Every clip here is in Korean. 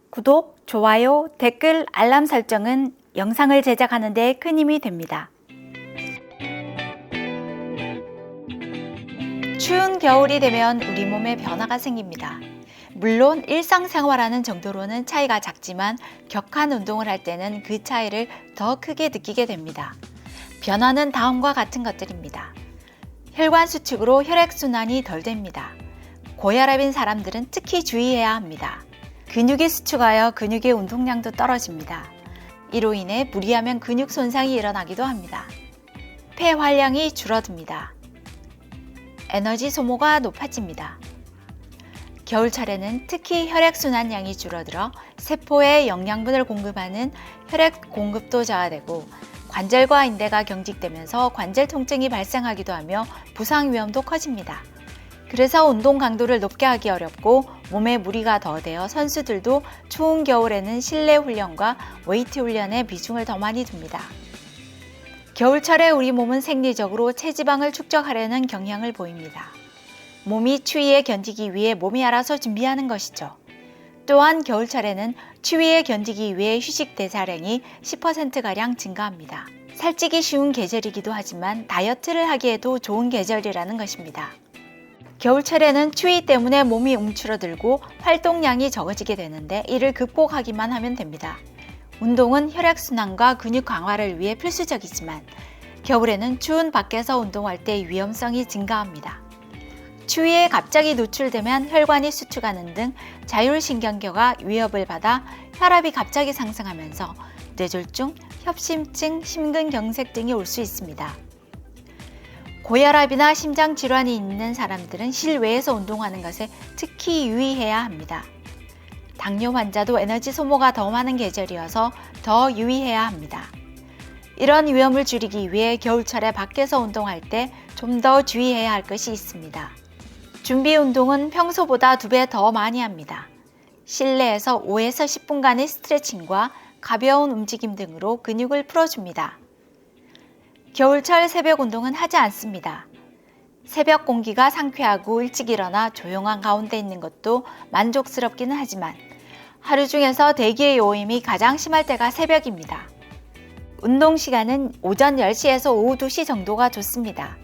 구독, 좋아요, 댓글, 알람 설정은 영상을 제작하는 데 큰 힘이 됩니다. 추운 겨울이 되면 우리 몸에 변화가 생깁니다. 물론 일상생활하는 정도로는 차이가 작지만 격한 운동을 할 때는 그 차이를 더 크게 느끼게 됩니다. 변화는 다음과 같은 것들입니다. 혈관 수축으로 혈액순환이 덜 됩니다. 고혈압인 사람들은 특히 주의해야 합니다. 근육이 수축하여 근육의 운동량도 떨어집니다. 이로 인해 무리하면 근육 손상이 일어나기도 합니다. 폐활량이 줄어듭니다. 에너지 소모가 높아집니다. 겨울철에는 특히 혈액순환량이 줄어들어 세포에 영양분을 공급하는 혈액 공급도 저하되고 관절과 인대가 경직되면서 관절 통증이 발생하기도 하며 부상 위험도 커집니다. 그래서 운동 강도를 높게 하기 어렵고 몸에 무리가 더 되어 선수들도 추운 겨울에는 실내 훈련과 웨이트 훈련에 비중을 더 많이 둡니다. 겨울철에 우리 몸은 생리적으로 체지방을 축적하려는 경향을 보입니다. 몸이 추위에 견디기 위해 몸이 알아서 준비하는 것이죠. 또한 겨울철에는 추위에 견디기 위해 휴식 대사량이 10%가량 증가합니다. 살찌기 쉬운 계절이기도 하지만 다이어트를 하기에도 좋은 계절이라는 것입니다. 겨울철에는 추위 때문에 몸이 움츠러들고 활동량이 적어지게 되는데 이를 극복하기만 하면 됩니다. 운동은 혈액순환과 근육 강화를 위해 필수적이지만 겨울에는 추운 밖에서 운동할 때 위험성이 증가합니다. 추위에 갑자기 노출되면 혈관이 수축하는 등 자율신경계가 위협을 받아 혈압이 갑자기 상승하면서 뇌졸중, 협심증, 심근경색 등이 올 수 있습니다. 고혈압이나 심장질환이 있는 사람들은 실외에서 운동하는 것에 특히 유의해야 합니다. 당뇨 환자도 에너지 소모가 더 많은 계절이어서 더 유의해야 합니다. 이런 위험을 줄이기 위해 겨울철에 밖에서 운동할 때 좀 더 주의해야 할 것이 있습니다. 준비 운동은 평소보다 2배 더 많이 합니다. 실내에서 5에서 10분간의 스트레칭과 가벼운 움직임 등으로 근육을 풀어줍니다. 겨울철 새벽 운동은 하지 않습니다. 새벽 공기가 상쾌하고 일찍 일어나 조용한 가운데 있는 것도 만족스럽기는 하지만 하루 중에서 대기의 요임이 가장 심할 때가 새벽입니다. 운동 시간은 오전 10시에서 오후 2시 정도가 좋습니다.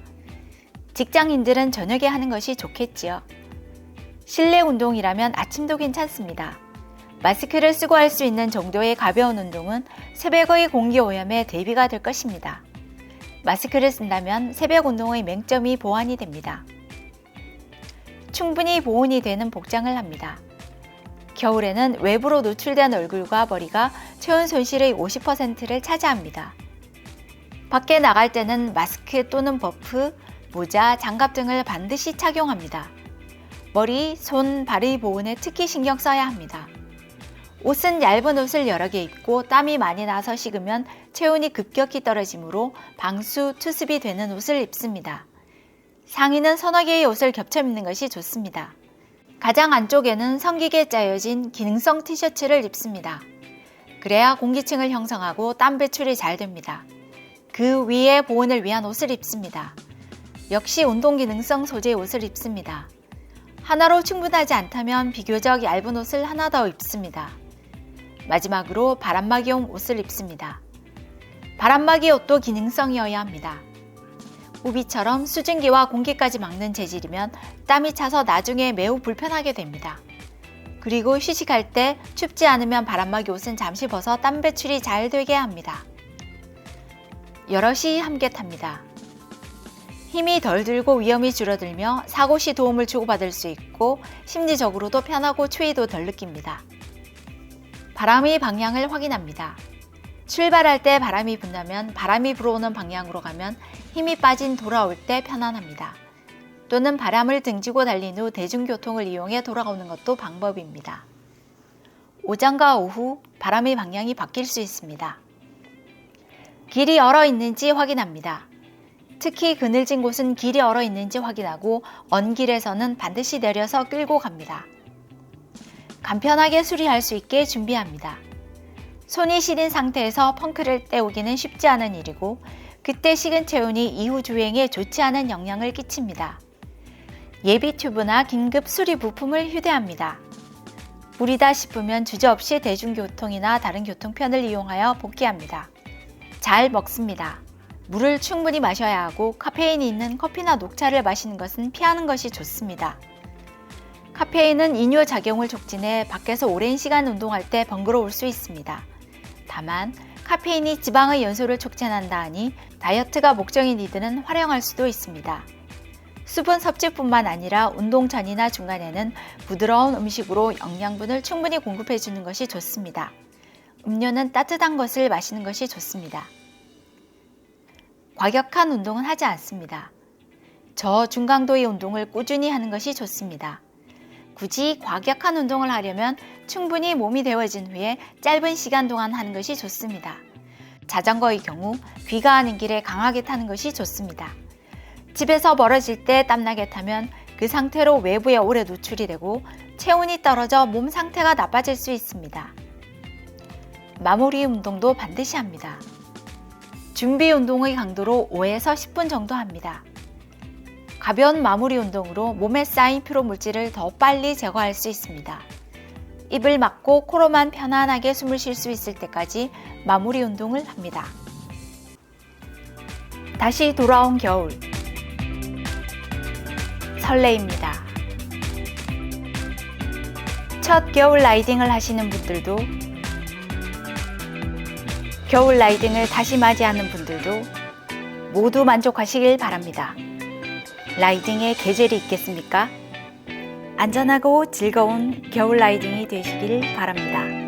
직장인들은 저녁에 하는 것이 좋겠지요. 실내 운동이라면 아침도 괜찮습니다. 마스크를 쓰고 할 수 있는 정도의 가벼운 운동은 새벽의 공기 오염에 대비가 될 것입니다. 마스크를 쓴다면 새벽 운동의 맹점이 보완이 됩니다. 충분히 보온이 되는 복장을 합니다. 겨울에는 외부로 노출된 얼굴과 머리가 체온 손실의 50%를 차지합니다. 밖에 나갈 때는 마스크 또는 버프, 모자, 장갑 등을 반드시 착용합니다. 머리, 손, 발의 보온에 특히 신경 써야 합니다. 옷은 얇은 옷을 여러 개 입고 땀이 많이 나서 식으면 체온이 급격히 떨어지므로 방수, 투습이 되는 옷을 입습니다. 상의는 서너 개의 옷을 겹쳐 입는 것이 좋습니다. 가장 안쪽에는 성기게 짜여진 기능성 티셔츠를 입습니다. 그래야 공기층을 형성하고 땀 배출이 잘 됩니다. 그 위에 보온을 위한 옷을 입습니다. 역시 운동 기능성 소재의 옷을 입습니다. 하나로 충분하지 않다면 비교적 얇은 옷을 하나 더 입습니다. 마지막으로 바람막이용 옷을 입습니다. 바람막이 옷도 기능성이어야 합니다. 우비처럼 수증기와 공기까지 막는 재질이면 땀이 차서 나중에 매우 불편하게 됩니다. 그리고 휴식할 때 춥지 않으면 바람막이 옷은 잠시 벗어 땀 배출이 잘 되게 합니다. 여럿이 함께 탑니다. 힘이 덜 들고 위험이 줄어들며 사고 시 도움을 주고받을 수 있고 심리적으로도 편하고 추위도 덜 느낍니다. 바람의 방향을 확인합니다. 출발할 때 바람이 분다면 바람이 불어오는 방향으로 가면 힘이 빠진 돌아올 때 편안합니다. 또는 바람을 등지고 달린 후 대중교통을 이용해 돌아오는 것도 방법입니다. 오전과 오후 바람의 방향이 바뀔 수 있습니다. 길이 얼어 있는지 확인합니다. 특히 그늘진 곳은 길이 얼어 있는지 확인하고 언 길에서는 반드시 내려서 끌고 갑니다. 간편하게 수리할 수 있게 준비합니다. 손이 시린 상태에서 펑크를 떼우기는 쉽지 않은 일이고 그때 식은 체온이 이후 주행에 좋지 않은 영향을 끼칩니다. 예비 튜브나 긴급 수리 부품을 휴대합니다. 무리다 싶으면 주저없이 대중교통이나 다른 교통편을 이용하여 복귀합니다. 잘 먹습니다. 물을 충분히 마셔야 하고 카페인이 있는 커피나 녹차를 마시는 것은 피하는 것이 좋습니다. 카페인은 이뇨 작용을 촉진해 밖에서 오랜 시간 운동할 때 번거로울 수 있습니다. 다만 카페인이 지방의 연소를 촉진한다 하니 다이어트가 목적인 이들은 활용할 수도 있습니다. 수분 섭취뿐만 아니라 운동 전이나 중간에는 부드러운 음식으로 영양분을 충분히 공급해 주는 것이 좋습니다. 음료는 따뜻한 것을 마시는 것이 좋습니다. 과격한 운동은 하지 않습니다. 저중강도의 운동을 꾸준히 하는 것이 좋습니다. 굳이 과격한 운동을 하려면 충분히 몸이 데워진 후에 짧은 시간 동안 하는 것이 좋습니다. 자전거의 경우 귀가하는 길에 강하게 타는 것이 좋습니다. 집에서 멀어질 때 땀나게 타면 그 상태로 외부에 오래 노출이 되고 체온이 떨어져 몸 상태가 나빠질 수 있습니다. 마무리 운동도 반드시 합니다. 준비 운동의 강도로 5에서 10분 정도 합니다. 가벼운 마무리 운동으로 몸에 쌓인 피로 물질을 더 빨리 제거할 수 있습니다. 입을 막고 코로만 편안하게 숨을 쉴 수 있을 때까지 마무리 운동을 합니다. 다시 돌아온 겨울. 설레입니다. 첫 겨울 라이딩을 하시는 분들도, 겨울 라이딩을 다시 맞이하는 분들도 모두 만족하시길 바랍니다. 라이딩에 계절이 있겠습니까? 안전하고 즐거운 겨울 라이딩이 되시길 바랍니다.